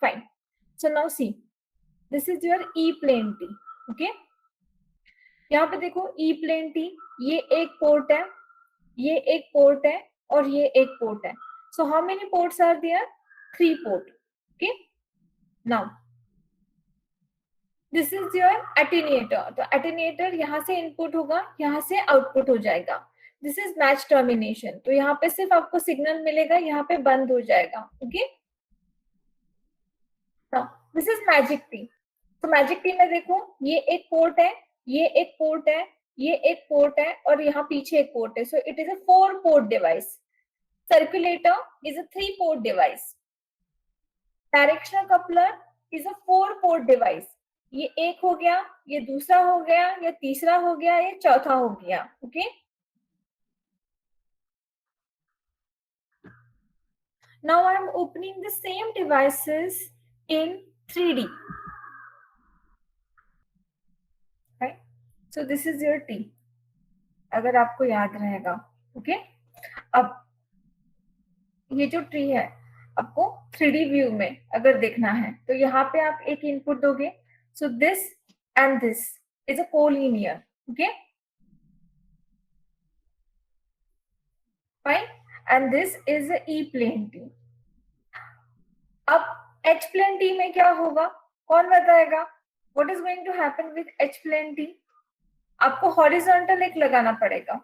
Fine. So now see, this is your E plane T. Okay. यहाँ पे देखो E plane T, ये एक पोर्ट है, ये एक पोर्ट है और ये एक पोर्ट है. So how many ports are there? 3 port. Okay. Now this is your attenuator. तो एटेन्यूएटर यहाँ से इनपुट होगा, यहाँ से आउटपुट हो जाएगा. This is match termination. तो यहाँ पे सिर्फ आपको सिग्नल मिलेगा, यहाँ पे बंद हो जाएगा. Okay. This is magic T. तो मैजिक टी में देखो, ये एक पोर्ट है, ये एक पोर्ट है, ये एक पोर्ट है और यहाँ पीछे एक पोर्ट है. So it is a 4 port device. Circulator is a 3 port device. Directional coupler is a 4 port device. ये एक हो गया, ये दूसरा हो गया, ये तीसरा हो गया, ये चौथा हो गया. Okay. Now I am opening the same devices in 3D. Right. So this is your T, अगर आपको याद रहेगा. ओके. अब ये जो ट्री है आपको 3D व्यू में अगर देखना है तो यहाँ पे आप एक इनपुट दोगे. So this and this is a collinear. Okay. Fine. And this is a E plane T. अब H plane T में क्या होगा, कौन बताएगा? What is going to happen with H plane T? आपको horizontal एक लगाना पड़ेगा.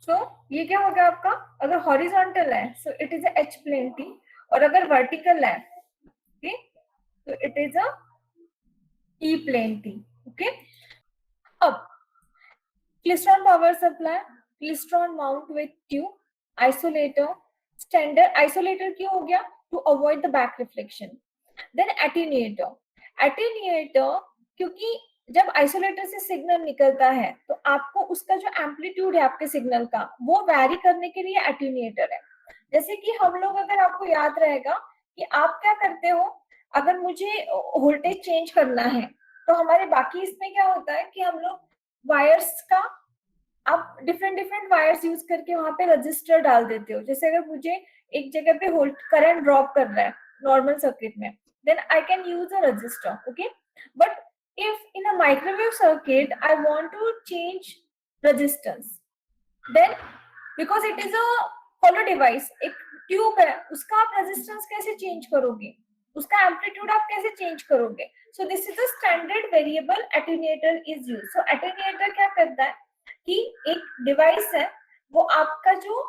So ये क्या होगा आपका? अगर horizontal है, so it is a H plane T. और अगर vertical है, okay, so it is a E plane T. Okay. अब klystron power supply, klystron mount with tube, isolator. Standard isolator क्यों हो गया? To avoid the back reflection. Then attenuator. Attenuator क्योंकि जब isolator से सिग्नल निकलता है तो आपको उसका जो एम्पलीट्यूड है आपके सिग्नल का वो वैरी करने के लिए एटेन्यूएटर है. जैसे कि हम लोग, अगर आपको याद रहेगा कि आप क्या करते हो, अगर मुझे वोल्टेज चेंज करना है तो हमारे बाकी इसमें क्या होता है कि हम लोग वायर्स का, आप डिफरेंट वायर्स यूज करके वहां पे रजिस्टर डाल देते हो. जैसे अगर मुझे एक जगह पे करंट ड्रॉप करना है नॉर्मल सर्किट में, then I can use a resistor. Okay. But if in a microwave circuit I want to change resistance, then because it is a hollow device, एक ट्यूब है, उसका आप रेजिस्टेंस कैसे change करोगे, उसका एम्पलीट्यूड आप कैसे चेंज करोगे? So this is a standard variable attenuator is used. So attenuator क्या करता है कि एक डिवाइस है, वो आपका जो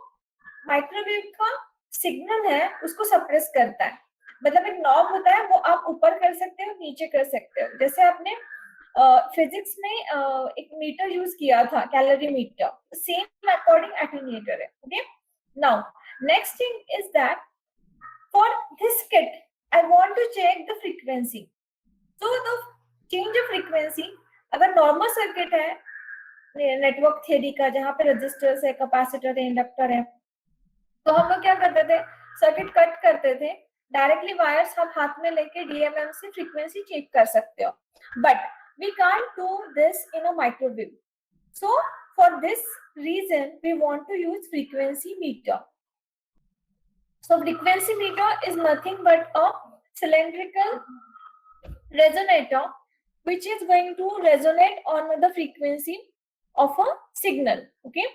माइक्रोवेव का सिग्नल है उसको सप्रेस करता है. मतलब एक नॉब होता है, वो आप ऊपर कर सकते हो, नीचे कर सकते हो. जैसे आपने फिजिक्स में एक मीटर यूज किया था, calorie meter, same according attenuator है. Okay. Now next thing is that for this kit I want to check the frequency. So the change of frequency, अगर नॉर्मल सर्किट है नेटवर्क थ्योरी का, जहाँ पे registers है, capacitor है, inductor है, तो हम लोग क्या करते थे, सर्किट कट करते थे, डायरेक्टली वायर्स हम हाथ में लेके डीएमएम से फ्रीक्वेंसी चेक कर सकते हो. But we can't do this in a microwave. So for this reason we want to use frequency meter. So frequency meter is nothing but a cylindrical resonator which is going to resonate on the frequency of a signal. Okay.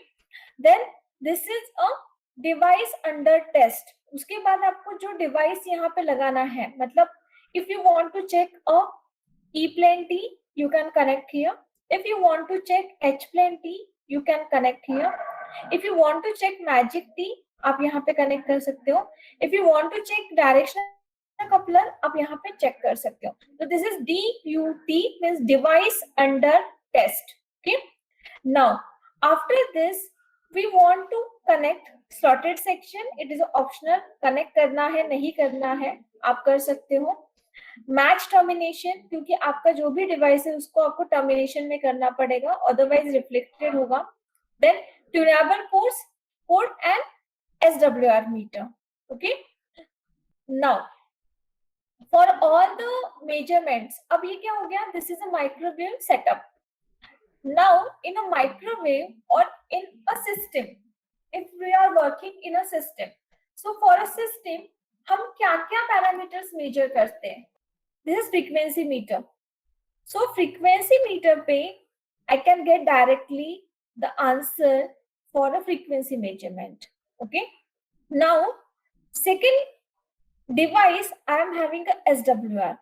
Then this is a device under test. उसके बाद आपको जो device यहाँ पे लगाना है, मतलब if you want to check a E plane T, you can connect here. If you want to check H plane T, you can connect here. If you want to check magic T, आप यहाँ पे connect कर सकते हो. If you want to check directional coupler, आप यहाँ पे check कर सकते हो. तो this is DUT, means device under test. Okay. Now after this we want to connect slotted section. It is optional, connect करना है नहीं करना है आप कर सकते हो. मैच टर्मिनेशन, क्योंकि आपका जो भी डिवाइस है उसको आपको टर्मिनेशन में करना पड़ेगा, अदरवाइज रिफ्लेक्टेड होगा. Then tunable port and SWR meter. Okay. Now for all the measurements, अब ये क्या हो गया, this is a microwave setup. Now in a microwave or in a system, if we are working in a system, so for a system हम क्या क्या parameters measure करते हैं? This is frequency meter. So frequency meter पे I can get directly the answer for a frequency measurement. Okay, now second device I am having a SWR.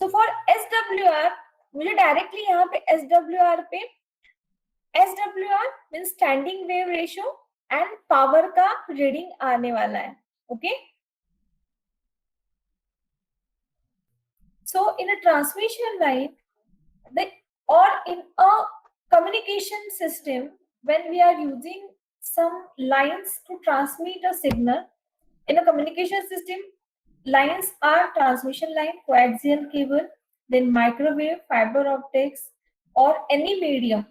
So for SWR मुझे directly यहाँ पे SWR means standing wave ratio and power का reading आने वाला है. Okay, so in a transmission line or in a communication system, when we are using some lines to transmit a signal in a communication system, lines are transmission line, coaxial cable, then microwave, fiber optics, or any medium.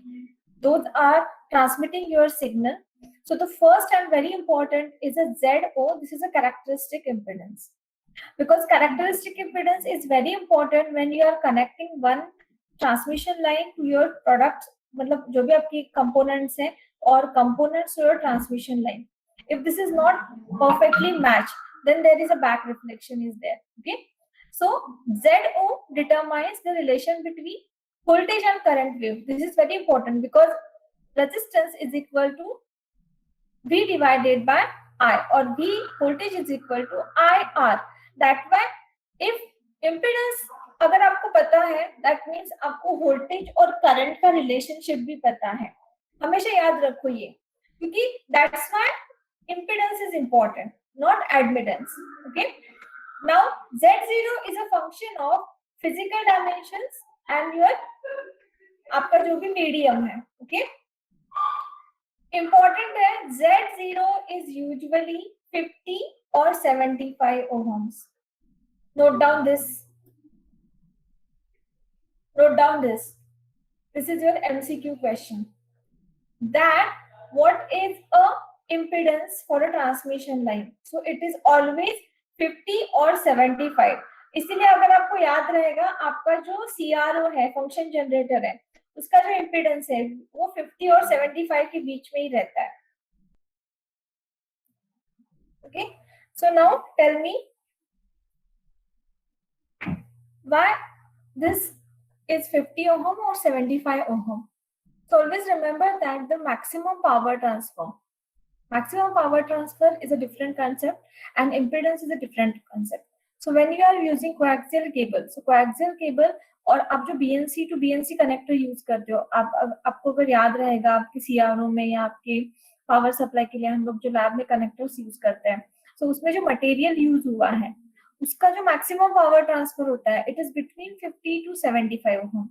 Those are transmitting your signal. So the first and very important is a ZO. This is a characteristic impedance, because characteristic impedance is very important when you are connecting one transmission line to your product, मतलब जो भी आपकी components हैं और components to your transmission line. If this is not perfectly matched, then there is a back reflection is there. Okay, so ZO determines the relation between voltage and current wave. This is very important because resistance is equal to V divided by I, or V voltage is equal to IR. That way, if impedance अगर आपको पता है, that means आपको voltage और current का relationship भी पता है. हमेशा याद रखो ये, क्योंकि that's why impedance is important, not admittance. Okay. Now Z0 is a function of physical dimensions and your आपका जो भी medium है. Okay. Important है, Z0 is usually 50 or 75 ohms. Note down this. Note down this. This is your MCQ question. That what is a impedance for a transmission line? So it is always 50 or 75. इसीलिए अगर आपको याद रहेगा, आपका जो CRO है, function generator है, उसका जो इम्पीडेंस है वो 50 और 75 के बीच में ही रहता है. Okay, so now tell me why this is 50 ohm or 75 ohm. So always remember that the maximum power transfer is a different concept and impedance is a different concept. So when you are using coaxial cable, और आप जो BNC to BNC connector use करते हो, आपको अगर याद रहेगा आपके CRO में या आपके पावर सप्लाई के लिए हम लोग जो लैब में कनेक्टर्स यूज करते हैं, तो उसमें जो मटेरियल यूज हुआ है उसका जो मैक्सिमम पावर ट्रांसफर होता है, it is between 50 to 75 ohm.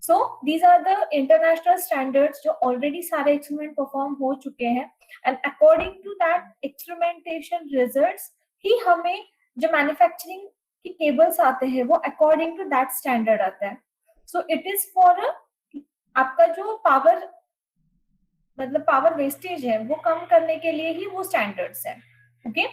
So these are the international standards जो ऑलरेडी सारे एक्सपेरिमेंट परफॉर्म हो चुके हैं, and according to that experimentation results ही हमें जो मैन्युफैक्चरिंग की केबल्स आते हैं वो अकॉर्डिंग टू दैट स्टैंडर्ड आता है. सो इट इज फॉर आपका जो पावर मतलब पावर वेस्टेज है वो कम करने के लिए ही वो स्टैंडर्ड्स है. ओके.